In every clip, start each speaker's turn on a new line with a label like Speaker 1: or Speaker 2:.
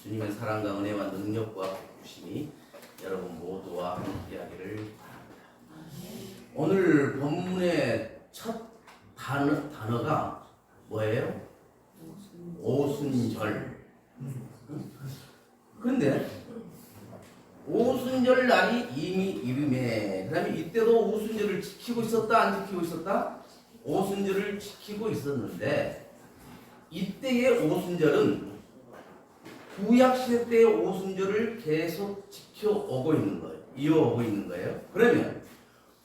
Speaker 1: 주님의 사랑과 은혜와 능력과 부심이 여러분 모두와 함께하기를 바랍니다. 오늘 본문의 첫 단어가 뭐예요? 오순절. 그런데 오순절 날이 이미 이름에, 그 다음에 이때도 오순절을 지키고 있었다 안 지키고 있었다? 오순절을 지키고 있었는데, 이때의 오순절은 구약시대 때의 오순절을 계속 지켜오고 있는 거예요. 이어오고 있는 거예요. 그러면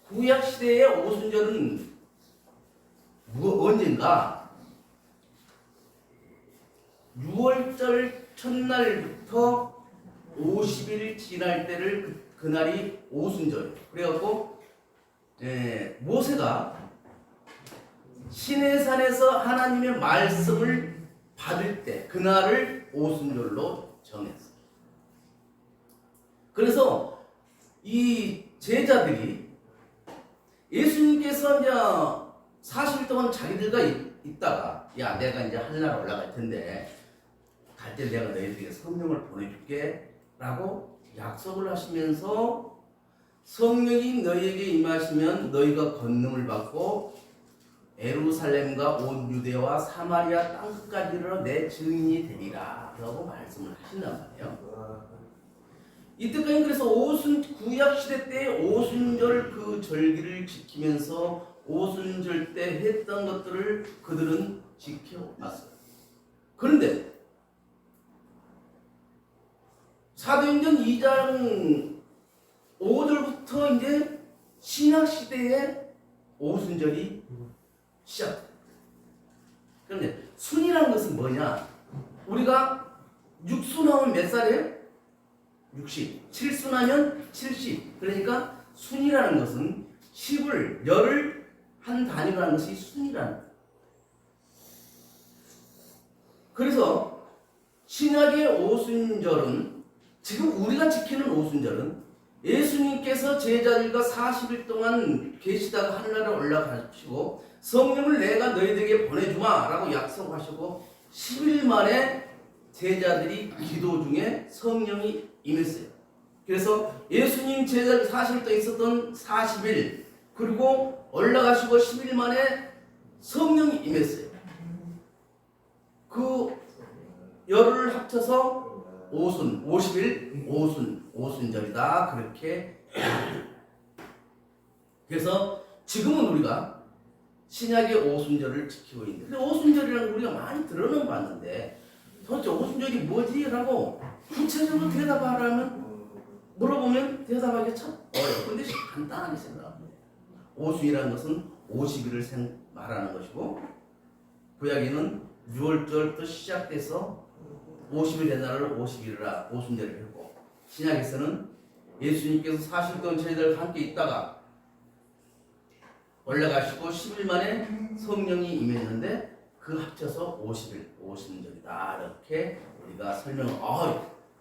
Speaker 1: 구약시대의 오순절은 언젠가 6월절 첫날부터 50일 지날 때를 그날이 오순절이에요. 그래갖고 모세가 시내산에서 하나님의 말씀을 받을 때 그날을 오순절로 정했어요. 그래서 이 제자들이 예수님께서 이제 40일 동안 자기들과 있다가, 야, 내가 이제 하늘나라 올라갈 텐데 갈 때 내가 너희들에게 성령을 보내줄게 라고 약속을 하시면서, 성령이 너희에게 임하시면 너희가 권능을 받고 예루살렘과 온 유대와 사마리아 땅끝까지 이르러 내 증인이 되리라 라고 말씀을 하신단 말이에요. 이때까지 그래서 구약 시대 때 오순절 그 절기를 지키면서 오순절 때 했던 것들을 그들은 지켜왔어요. 그런데 사도행전 2장 5절부터 이제 신약 시대의 오순절이 시작됩니다. 그런데 순이라는 것은 뭐냐? 우리가 육순하면 몇 살이에요? 60. 7순하면 70. 그러니까 순이라는 것은 10을, 열을 한 단위로 하는 것이 순이라는 거예요. 그래서 신약의 오순절은, 지금 우리가 지키는 오순절은 예수님께서 제자들과 40일 동안 계시다가 하늘나라에 올라가시고 성령을 내가 너희들에게 보내주마 라고 약속하시고 10일 만에 제자들이 기도 중에 성령이 임했어요. 그래서 예수님 제자들 40일 동안 있었던 40일, 그리고 올라가시고 10일 만에 성령이 임했어요. 그 열흘을 합쳐서 오순, 50일 오순절이다 그렇게. 그래서 지금은 우리가 신약의 오순절을 지키고 있는데, 근데 오순절이라는 거 우리가 많이 들어는 봤는데 도대체 오순절이 뭐지? 라고 구체적으로 대답하라면, 물어보면 대답하기 참 어려워요. 근데 간단하게 생각합니다. 오순이라는 것은 50일을 말하는 것이고, 구약에는 6월절부터 시작돼서 50일 된 날을 50일이라 오순절을 했고, 신약에서는 예수님께서 40일 동안 저희들과 함께 있다가 올라가시고 10일 만에 성령이 임했는데 그 합쳐서 50일 오순절이다 이렇게 우리가 설명을,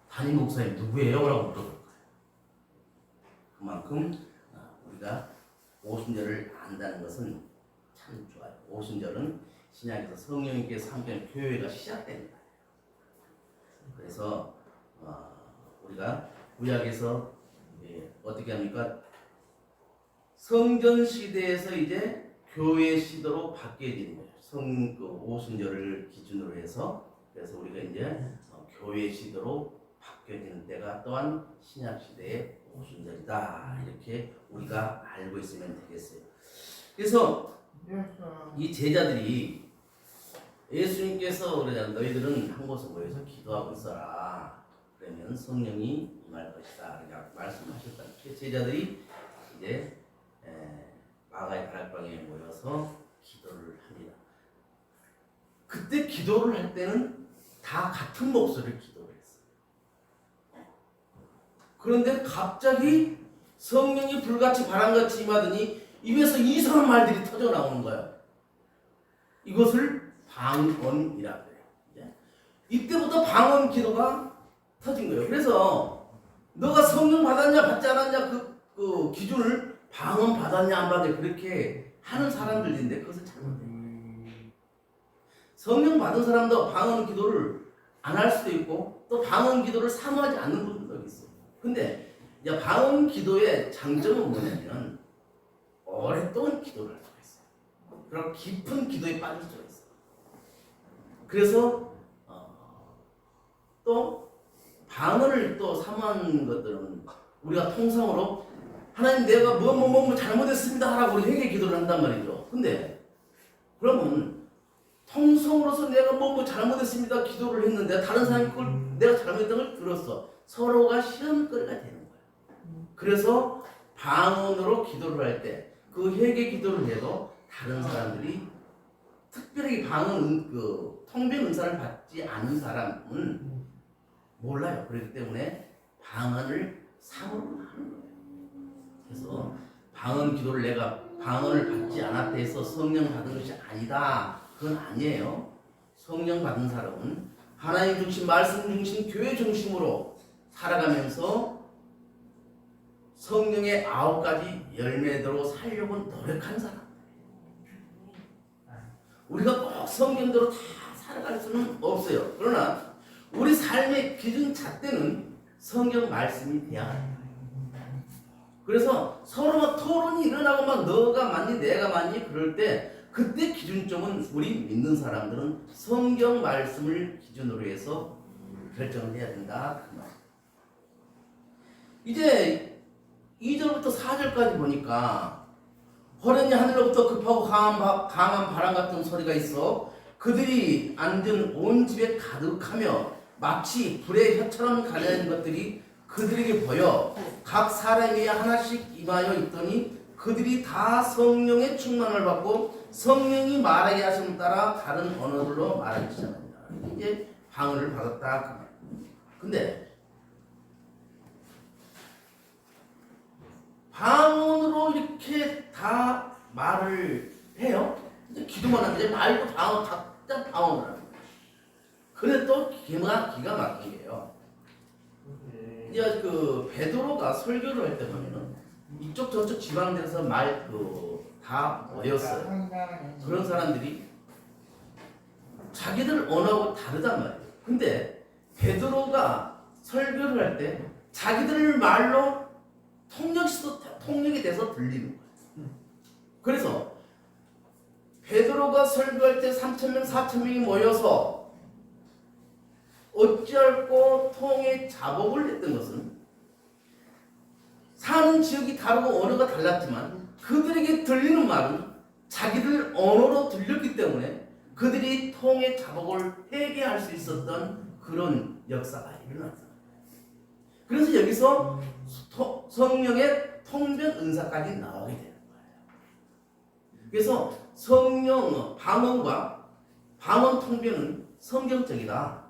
Speaker 1: 담임 목사님 누구예요? 라고 물어볼 거예요. 그만큼 우리가 오순절을 안다는 것은 참 좋아요. 오순절은 신약에서 성령님께서 함께하는 교회가 시작됩니다. 그래서 우리가 구약에서 어떻게 합니까? 성전 시대에서 이제 교회 시대로 바뀌어지는 거예요. 오순절을 기준으로 해서. 그래서 우리가 이제 교회 시대로 바뀌어지는 때가 또한 신약 시대의 오순절이다 이렇게 우리가 알고 있으면 되겠어요. 그래서 이 제자들이 예수님께서 그러잖아요. 너희들은 한 곳에 모여서 기도하고 있어라. 그러면 성령이 임할 것이다. 그냥 말씀하셨다. 제자들이 이제 마가의 다락방에 모여서 기도를 합니다. 그때 기도를 할 때는 다 같은 목소리를 기도를 했어요. 그런데 갑자기 성령이 불같이 바람같이 임하더니 입에서 이상한 말들이 터져 나오는 거예요. 이것을 방언이라고 해요. 이때부터 방언 기도가 터진 거예요. 그래서 너가 성령 받았냐 받지 않았냐 그 기준을 방언 받았냐 안 받았냐 그렇게 하는 사람들인데 그것은 잘못돼요. 성령 받은 사람도 방언 기도를 안 할 수도 있고 또 방언 기도를 사모하지 않는 분들도 있어요. 근데 이제 방언 기도의 장점은 뭐냐면 오랫동안 기도를 할 수가 있어요. 그럼 깊은 기도에 빠질 수가 있어요. 그래서 또 방언을 또 사모하는 것들은 우리가 통상으로 하나님 내가 뭐 잘못했습니다 하라고 우리 회개 기도를 한단 말이죠. 근데 그러면 통성으로서 내가 뭐 잘못했습니다 기도를 했는데 다른 사람이 그걸 내가 잘못했던 걸 들었어. 서로가 시험거리가 되는 거예요. 그래서 방언으로 기도를 할 때 그 회개 기도를 해도 다른 사람들이 특별히 방언 통변 은사를 받지 않은 사람은 몰라요. 그렇기 때문에 방언을 사모를 하는 거예요. 그래서 방언 기도를 내가 방언을 받지 않았다 해서 성령 받은 것이 아니다. 그건 아니에요. 성령 받은 사람은 하나님 중심, 말씀 중심, 교회 중심으로 살아가면서 성령의 9가지 열매대로 살려고 노력한 사람. 우리가 꼭 성경대로 다 살아갈 수는 없어요. 그러나 우리 삶의 기준 잣대는 성경 말씀이 돼야 합니다. 그래서 서로 막 토론이 일어나고 막 너가 맞니 내가 맞니 그럴 때 그때 기준점은 우리 믿는 사람들은 성경 말씀을 기준으로 해서 결정을 해야 된다. 그 말. 이제 2절부터 4절까지 보니까 호련히 하늘로부터 급하고 강한 바람 같은 소리가 있어 그들이 앉은 온 집에 가득하며 마치 불의 혀처럼 가려진 것들이 그들에게 보여 각 사람이 하나씩 임하여 있더니 그들이 다 성령의 충만을 받고 성령이 말하게 하심을 따라 다른 언어들로 말하기 시작합니다. 이게 방언을 받았다. 근데 방언으로 이렇게 다 말을 해요. 이제 기도만 하는데 말도 방언 각자 방언을 하는 거예요. 그래 또 기가 막힌 게요. 이제 그 베드로가 설교를 할 때 보면은 이쪽 저쪽 지방들에서 말 다 모였어요. 그런 사람들이 자기들 언어하고 다르단 말이에요. 근데 베드로가 설교를 할 때 자기들 말로 통역이 돼서 들리는 거예요. 그래서 베드로가 설교할 때 3,000명, 4,000명이 모여서 어찌할꼬 통에 자복을 했던 것은 사는 지역이 다르고 언어가 달랐지만 그들에게 들리는 말은 자기들 언어로 들렸기 때문에 그들이 통에 자복을 회개할 수 있었던 그런 역사가 일어났어요. 그래서 여기서 성령의 통변 은사까지 나오게 되는 거예요. 그래서 성령 방언과 방언 통변은 성경적이다.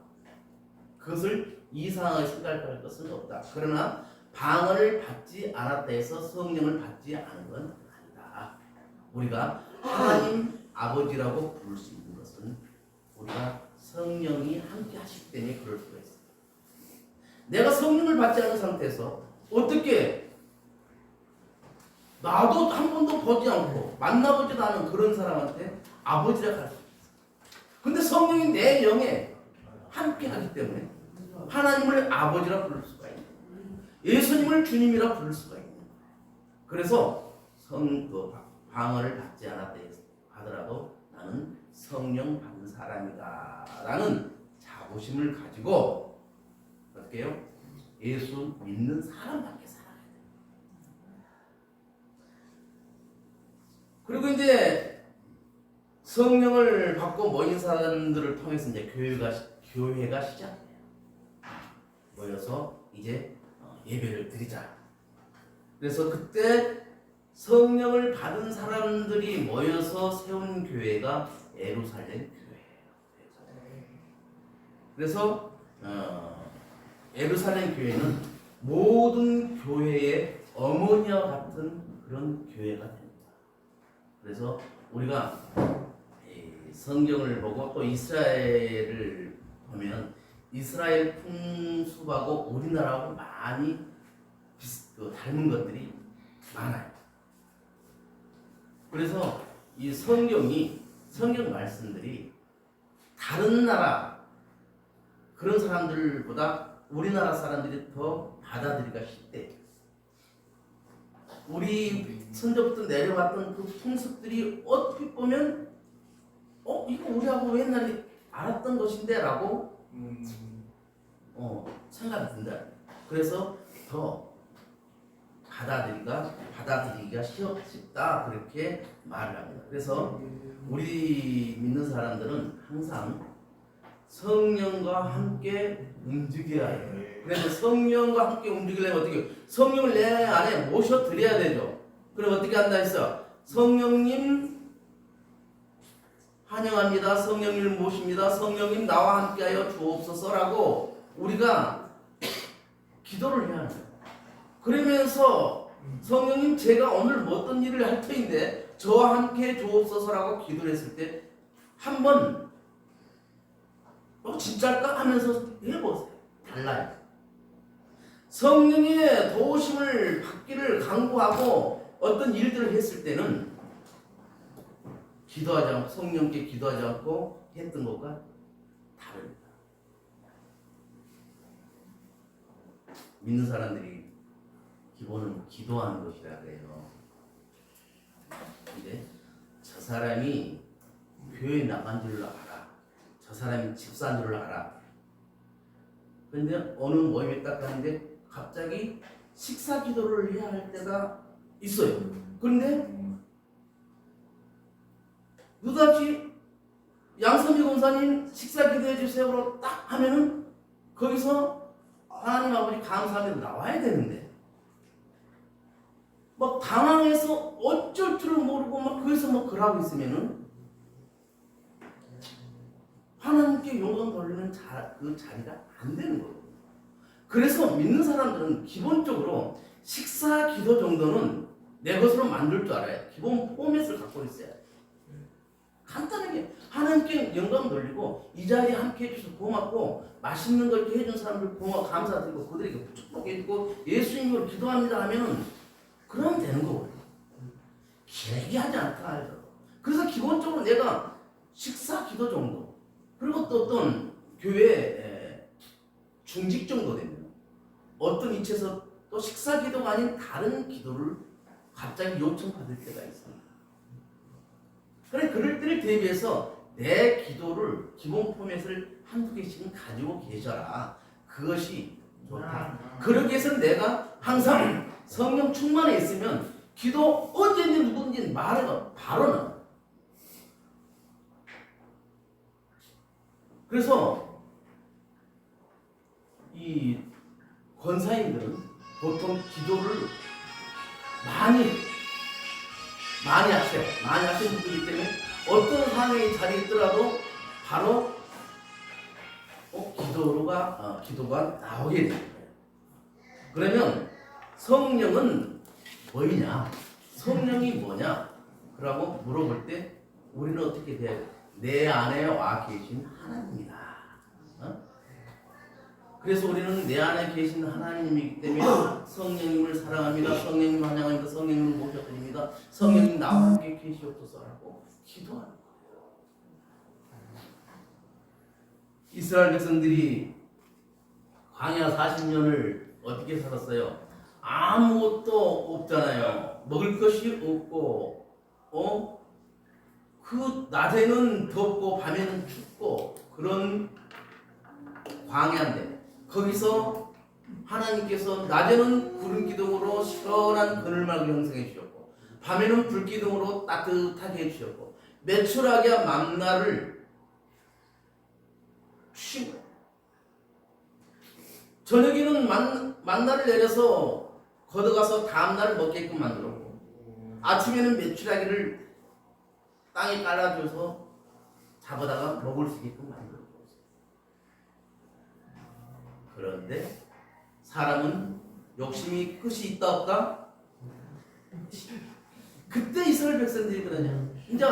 Speaker 1: 그것을 이상하게 생각할 것은 없다. 그러나 방언을 받지 않았다 해서 성령을 받지 않은 건 아니다. 우리가 하나님 아버지라고 부를 수 있는 것은 우리가 성령이 함께 하시기 때문에 그럴 수가 있어요. 내가 성령을 받지 않은 상태에서 어떻게 나도 한 번도 보지 않고 만나보지도 않은 그런 사람한테 아버지라고 할 수 있어요. 근데 성령이 내 영에 함께 하기 때문에 하나님을 아버지라 부를 수가 있는 거예요. 예수님을 주님이라 부를 수가 있는 거예요. 그래서 방언을 받지 않았다 하더라도 나는 성령 받은 사람이다 라는 자부심을 가지고 어떻게 해요? 예수 믿는 사람답게 살아야 돼요. 그리고 이제 성령을 받고 모인 사람들을 통해서 이제 교회가 시작돼요. 모여서 이제 예배를 드리자. 그래서 그때 성령을 받은 사람들이 모여서 세운 교회가 예루살렘 교회예요. 그래서 예루살렘 교회는 모든 교회의 어머니와 같은 그런 교회가 됩니다. 그래서 우리가 성경을 보고 또 이스라엘을 보면 이스라엘 풍습하고 우리나라하고 많이 닮은 것들이 많아요. 그래서 이 성경 말씀들이 다른 나라 그런 사람들보다 우리나라 사람들이 더 받아들이기가 쉽대. 우리 선조부터 내려왔던 그 풍습들이 어떻게 보면 이거 우리하고 옛날에 알았던 것인데 라고 생각이 든다. 그래서 더 받아들이기가 쉽다 그렇게 말을 합니다. 그래서 우리 믿는 사람들은 항상 성령과 함께 움직여야 해요. 그래서 성령과 함께 움직이려면 어떻게? 성령을 내 안에 모셔드려야 되죠. 그럼 어떻게 한다 했어? 성령님 환영합니다. 성령님을 모십니다. 성령님 나와 함께하여 주옵소서라고 우리가 기도를 해야 해요. 그러면서 성령님 제가 오늘 어떤 일을 할 터인데 저와 함께 주옵소서라고 기도를 했을 때 한번 진짜일까 하면서 해보세요. 달라요. 성령의 도우심을 받기를 강구하고 어떤 일들을 했을 때는 기도하지 않고 성령께 기도하지 않고 했던 것과 다릅니다. 믿는 사람들이 기본은 기도하는 것이라 그래요. 근데 저 사람이 교회 나간 줄을 알아. 저 사람이 집사인 줄을 알아. 근데 어느 모임에 딱 가는데 갑자기 식사 기도를 해야 할 때가 있어요. 그런데 느닷없이 양선미 권사님 식사 기도해 주세요로 딱 하면은 거기서 하나님 아버지 감사합니다 나와야 되는데 막 당황해서 어쩔 줄을 모르고 막 거기서 막 그러고 있으면은 하나님께 영광 돌리는 그 자리가 안 되는 거예요. 그래서 믿는 사람들은 기본적으로 식사 기도 정도는 내 것으로 만들 줄 알아요. 기본 포맷을 갖고 있어야 돼요. 간단하게 하나님께 영광 돌리고 이 자리에 함께 해주셔서 고맙고 맛있는 걸 이렇게 해준 사람들 고마워 감사드리고 그들에게 축복해주고 예수님으로 기도합니다 하면은 그러면 되는 거거든요. 길게 하지 않다 하죠. 그래서 기본적으로 내가 식사 기도 정도 그리고 또 어떤 교회 중직 정도 되면 어떤 위치에서 또 식사 기도가 아닌 다른 기도를 갑자기 요청받을 때가 있습니다. 그래 그럴 때를 대비해서 내 기도를 기본 포맷을 한두 개씩은 가지고 계셔라. 그것이 좋다. 그러기 위해서는 내가 항상 성령 충만해 있으면 기도 언제든지 누구든지 말해봐 바로 나와. 그래서 이 권사님들은 보통 기도를 많이 하세요. 많이 하시는 분이기 때문에 어떤 상황의 자리에 있더라도 바로 기도가 나오게 됩니다. 그러면 성령은 뭐냐? 성령이 뭐냐? 라고 물어볼 때 우리는 어떻게 돼야 돼? 내 안에 와 계신 하나님이다. 그래서 우리는 내 안에 계신 하나님이기 때문에 성령님을 사랑합니다. 성령님 환영합니다. 성령님을 모셔드립니다. 성령님 나와 함께 계시옵소서라고 기도하는 거예요. 이스라엘 백성들이 광야 40년을 어떻게 살았어요? 아무것도 없잖아요. 먹을 것이 없고 그 낮에는 덥고 밤에는 춥고 그런 광야인데 거기서 하나님께서 낮에는 구름 기둥으로 시원한 그늘막을 형성해 주셨고 밤에는 불 기둥으로 따뜻하게 해 주셨고 매출하게 만나를 주신 거예요. 저녁에는 만나를 내려서 걷어가서 다음날 먹게끔 만들었고 아침에는 메추라기를 땅에 깔아줘서 잡아다가 먹을 수 있게끔 만들었고 그런데 사람은 욕심이 끝이 있다 없다? 그때 이스라엘 백성들이 그러냐 이제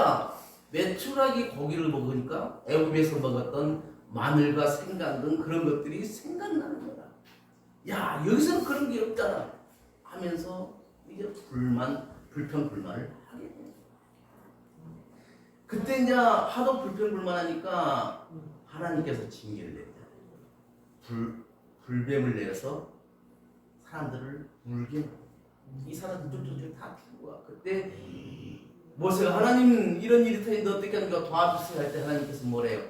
Speaker 1: 메추라기 고기를 먹으니까 애굽에서 먹었던 마늘과 생강 등 그런 것들이 생각나는 거다. 야 여기서는 그런 게 없잖아 하면서 이게 불평불만을 하게 됩니다. 그때 이제 하도 불평불만하니까 하나님께서 징계를 내리잖아요. 불뱀을 내려서 사람들을 물게 해요. 이 사람들 쫄쫄쫄 다 죽은 거야. 그때 모세가 하나님 이런 일이 터졌는데 어떻게 하는가 도와주세요 할 때 하나님께서 뭐래요?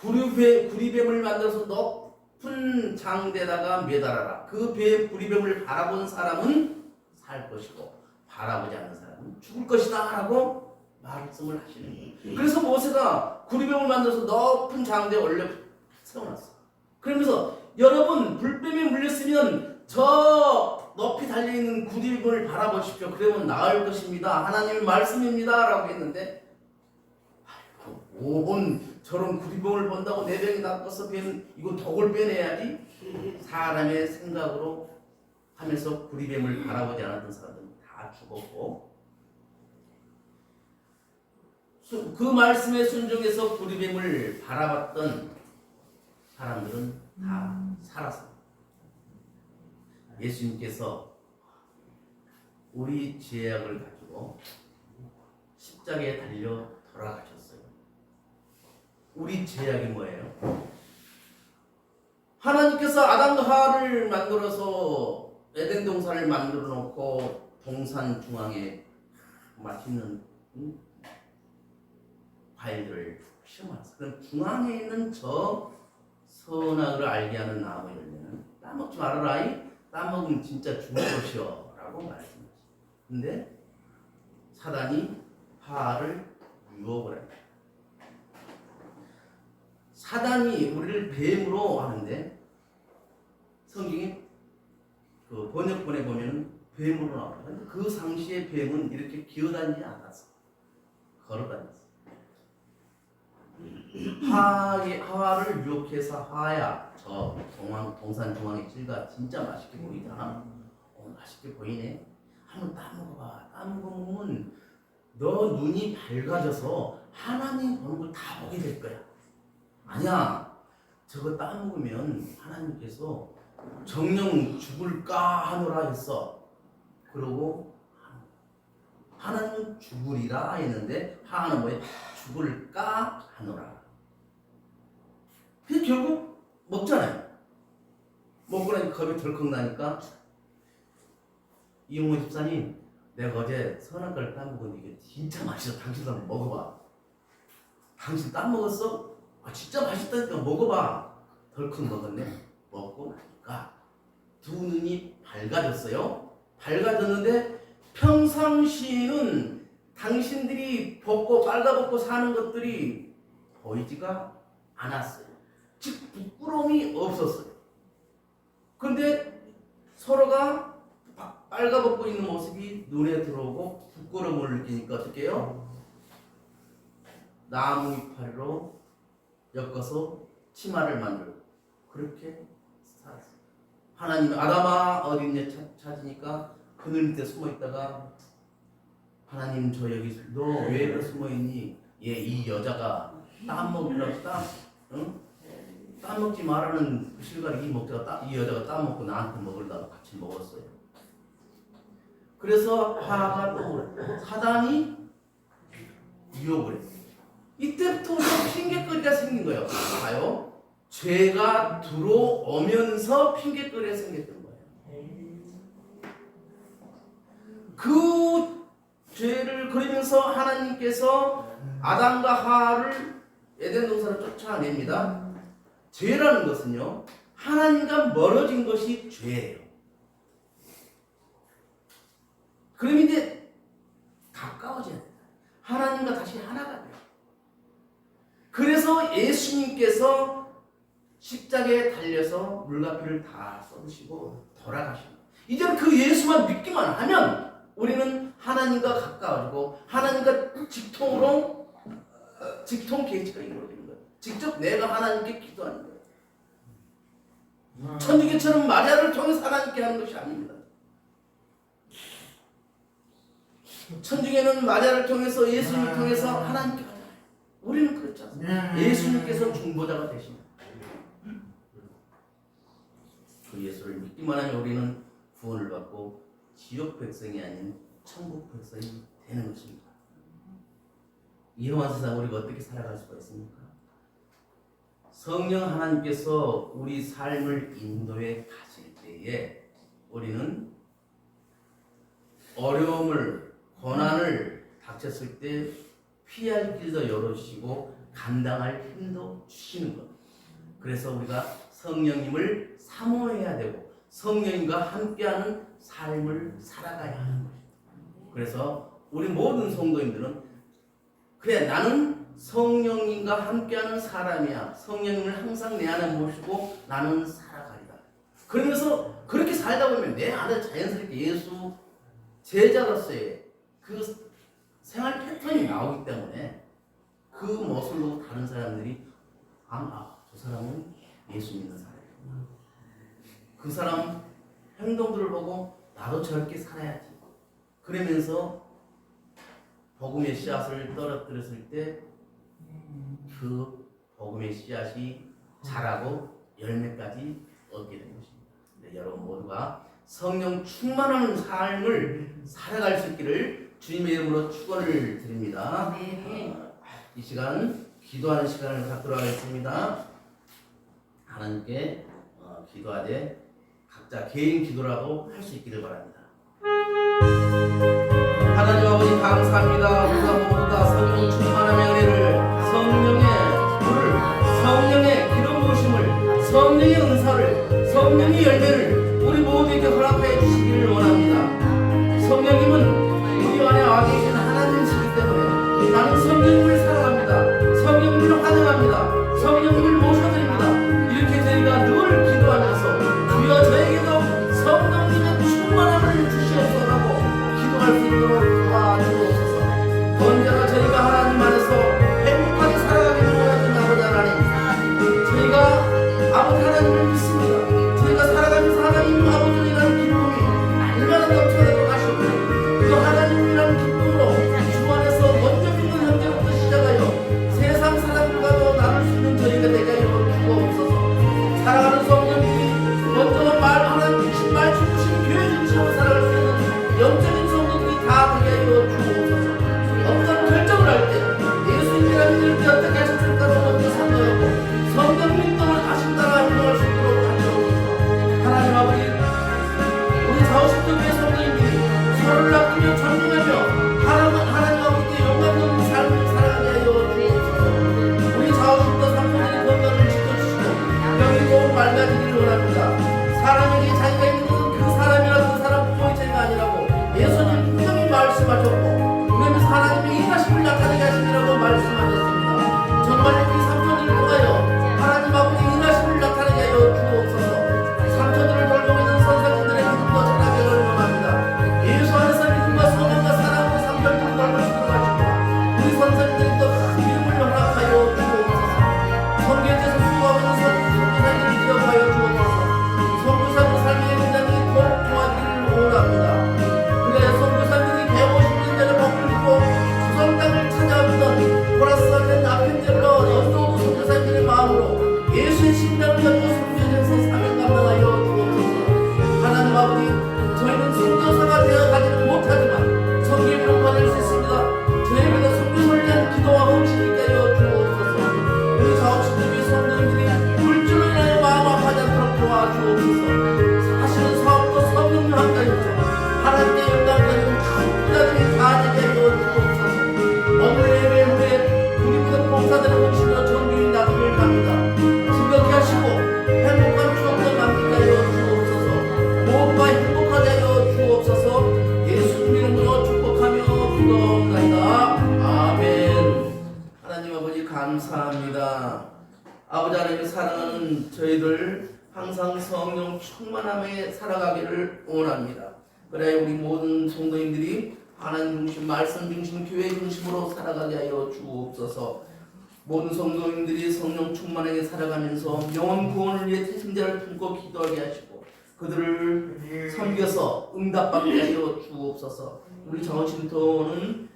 Speaker 1: 구리뱀을 만들어서 높은 장대다가 매달아라. 그 구리뱀을 바라본 사람은 살 것이고 바라보지 않는 사람은 죽을 것이다 라고 말씀을 하시는 거예요. 그래서 모세가 구리뱀을 만들어서 높은 장대에 올려 세워놨어. 그러면서 여러분 불뱀에 물렸으면 저 높이 달려있는 구리뱀을 바라보십시오. 그러면 나을 것입니다. 하나님의 말씀입니다 라고 했는데 오본 저런 구리뱀을 본다고 내 병이 낫고서 이거 독을 빼내야지. 사람의 생각으로 하면서 구리뱀을 바라보지 않았던 사람들은 다 죽었고 그 말씀에 순종해서 구리뱀을 바라봤던 사람들은 다 살았습니다. 예수님께서 우리 죄악을 가지고 십자가에 달려 돌아가셨어요. 우리 죄악이 뭐예요? 하나님께서 아담과 하와를 만들어서 에덴 동산을 만들어 놓고 동산 중앙에 맛있는 과일들을 심어놨어요. 그럼 중앙에 있는 저 선악을 알게 하는 나무 열매는 따먹지 말아라. 따먹으면 진짜 죽을 것이요 라고 말씀하셨어요. 근데 사단이 하와를 유혹을 합니다. 사단이 우리를 뱀으로 하는데 성경에 그 번역본에 보면 뱀으로 나와요. 근데 그 당시의 뱀은 이렇게 기어다니지 않았어. 걸어다녔어. 하와를 유혹해서 하와야 저 동산 중앙의 찔가 진짜 맛있게 보이잖아. 맛있게 보이네. 한번 따먹어봐. 따먹으면 너 눈이 밝아져서 하나님 보는 걸 다 보게 될 거야. 아니야. 저거 따먹으면 하나님께서 정령 죽을까 하노라 했어. 그러고 하나님은 죽으리라 했는데 하나는 뭐예요? 죽을까 하노라. 그래서 결국 먹잖아요. 먹고 나니까 겁이 덜컥 나니까 이용호 집사님, 내가 어제 선한 걸 따먹었는데 이게 진짜 맛있어. 당신도 한번 먹어봐. 당신 따먹었어? 진짜 맛있다니까 먹어봐. 덜컥 먹었네. 먹고 나니까 두 눈이 밝아졌어요. 밝아졌는데 평상시에는 당신들이 벗고 빨가벗고 사는 것들이 보이지가 않았어요. 즉 부끄러움이 없었어요. 그런데 서로가 빨가벗고 있는 모습이 눈에 들어오고 부끄러움을 느끼니까 어떻게 해요? 나무 이파리로 엮어서 치마를 만들고 그렇게 살았어요. 하나님이 아담아 어디 있냐 찾으니까 그늘 밑에 숨어 있다가 하나님 저 여기 너 왜 숨어 있니? 이 여자가 땀 먹으라고 땀 먹지 말라는 그 실과를 이 여자가 땀 먹고 나한테 먹으려고 같이 먹었어요. 그래서 하와가 또 사단이 유혹을 했어요. 이때부터 핑계거리가 생긴 거예요. 봐요. 죄가 들어오면서 핑계거리가 생겼던 거예요. 그 죄를 그리면서 하나님께서 아담과 하와를 에덴 동산을 쫓아냅니다. 죄라는 것은요, 하나님과 멀어진 것이 죄예요. 그럼 이제 가까워져야 돼요. 하나님과 다시 하나가 돼요. 그래서 예수님께서 십자가에 달려서 물과 피를 다 쏟으시고 돌아가십니다. 이제는 그 예수만 믿기만 하면 우리는 하나님과 가까워지고 하나님과 직통 계시가 이루어지는 거예요. 직접 내가 하나님께 기도하는 거예요. 천주교처럼 마리아를 통해서 하나님께 하는 것이 아닙니다. 천주교는 마리아를 통해서 예수님을 통해서 하나님께 하잖아요. 우리는 그렇지 않습니다. 예수님께서 중보자가 되십니다. 그 예수를 믿기만 하면 우리는 구원을 받고 지옥 백성이 아닌 천국 백성이 되는 것입니다. 이 험한 세상 우리가 어떻게 살아갈 수가 있습니까? 성령 하나님께서 우리 삶을 인도해 가실 때에 우리는 어려움을, 고난을 닥쳤을 때 피할 길도 열어주시고 감당할 힘도 주시는 것. 그래서 우리가 성령님을 사모해야 되고 성령님과 함께하는 삶을 살아가야 하는 것입니다. 그래서 우리 모든 성도님들은 그래, 나는 성령님과 함께하는 사람이야. 성령님을 항상 내 안에 모시고 나는 살아가리라. 그러면서 그렇게 살다 보면 내 안에 자연스럽게 예수 제자로서의 그 생활 패턴이 나오기 때문에 그 모습으로 다른 사람들이 저 사람은 예수 믿는 사람이구나. 그 사람 행동들을 보고 나도 저렇게 살아야지. 그러면서 복음의 씨앗을 떨어뜨렸을 때 그 복음의 씨앗이 자라고 열매까지 얻게 된 것입니다. 네, 여러분 모두가 성령 충만한 삶을 살아갈 수 있기를 주님의 이름으로 축원을 드립니다. 이 시간 기도하는 시간을 갖도록 하겠습니다. 하나님께 기도하되 각자 개인 기도라도 할 수 있기를 바랍니다. 하나님 아버지 감사합니다. 우리가 모두 다 성령 충만함의 은혜를, 성령의 불을, 성령의 기름 부으심을, 성령의 은사를, 성령의 열매를 우리 모두에게 허락하여 주시기를 원합니다. 성령님은 우리 안에 와 계신 하나님이시기 때문에 나는 성령님을 사랑합니다. 성령님을 환영합니다. 성령님을 모셔드립니다. 이렇게 저희가 늘 기도하면서 주여 저에게도 성령님의 충만함을 주시옵소서라고 기도할 수 있도록 도와주옵소서. 언제나 저희가 하나님 안에서 행복하게 살아가기를 원하는 아버지 하나님, 저희가 아버지 하나님을 믿습니다. 저희가 살아가면서 하나님 아버지라는 기쁨이 얼마나 넘쳐나고 가시고 그 하나님이라는 기쁨으로 주 안에서 먼저 믿는 현재부터 시작하여 세상 사람들과도 나눌 수 있는 저희가 되게 하여 주옵소서. 살아가는 성령님이 먼저 하나님 주신 말 주신 교회 중심으로 살아갈 수 있는 영적인 성도들이 다 되게 하여 주옵소서. 어떤 결정을 할 때 예수님이라는 이름이 어떻게 하셨을까로 먼저 생각하고 성령님 또한 하신 따라 행동할 수 있도록 하옵소서. 하나님 아버지, 우리 자오십도 교회 성도님들이 서로를 아끼며 존중하며 하나님 아버지께 영광 돌리는 삶을 살아가게 하여 주옵소서. 우리 자오십도 성도들의 건강을 지켜주시고 병이고 맑아지기를 원합니다. 사람에게 자기가 있는 그 사람이라 그 사람 부모의 죄가 아니라고 예수님 분명히 말씀하셨고, 그러면서 하나님의 인하심을 나타내게 하시리라고 말씀하셨습니다. 정말 우리 삼촌들을 통하여 하나님 아버지 인하심을 나타내게 하여 주옵소서. 삼촌들을 돌보고 있는 선생님들의 믿음도 자라기를 원합니다. 예수 안에서 믿음과 소망과 사랑으로 삼촌들을 돌볼 수 있도록 하시고 우리 선생님들이 또 큰 믿음을 허락하여 주옵소서. 성경에서 수고하고 있는 선교사님들이 기억하여 주옵소서. 선교사님 삶의 현장이 더욱 좋아지기를 원합니다. 그래 선교사님들이 150년전에 복을 입고 주선 땅을 찾아왔던 보라스하는 아펜젤러 연도도 선교사님들의 마음으로 예수의 심장을 열고 선교지에서 사명 감당하여 주옵소서. 하나님 아버지, 저희는 선교사가 되어가지는 못하지만 성경을 공부할 수 있습니다. 저희에게도 선교사를 위한 기도와 헌신이 있게 하여 주옵소서. 우리 자오신님의 성도님들이 물질로 인하여 마음 아파하지 않도록 도와주옵소서. 하시는 사업도 성령님 함께하시죠. 하나님께 영광을 드리는 큰 부자들이 다 되게 하여 주옵소서. 오늘의 예배 후에 우리 모든 봉사들의 헌신으로 정규인 나기를 갑니다. 즐겁게 하시고 행복한 추억도 남기게 하여 주옵소서. 모두가 행복하게 하여 주옵소서. 예수님 이름으로 축복하며 기도합니다. 아멘. 하나님 아버지 감사합니다. 아버지 하나님 사랑하는 저희들 항상 성령 충만함에 살아가기를 원합니다. 그래 우리 모든 성도님들이 하나님 중심, 말씀 중심, 교회 중심으로 살아가게 하여 주옵소서. 모든 성도님들이 성령 충만하게 살아가면서 영혼 구원을 위해 태신자를 품고 기도하게 하시고 그들을 섬겨서 응답받게 하여 주옵소서. 우리 정원신토는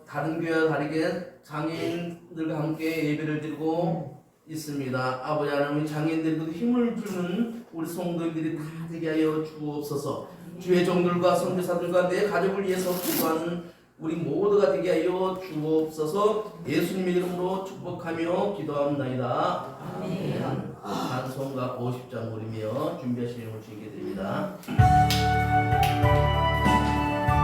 Speaker 1: 다른 교회와 다르게 장애인들과 함께 예배를 드리고 있습니다. 아버지 하나님, 장애인들에게도 힘을 주는 우리 성도님들이 다 되게 하여 주옵소서. 주의 종들과 선교사들과 내 가족을 위해서 기도하는 우리 모두가 되게 하여 주옵소서. 예수님의 이름으로 축복하며 기도합나이다. 아멘. 찬송가 50장 부르며 준비하시는 걸 주님께 드립니다.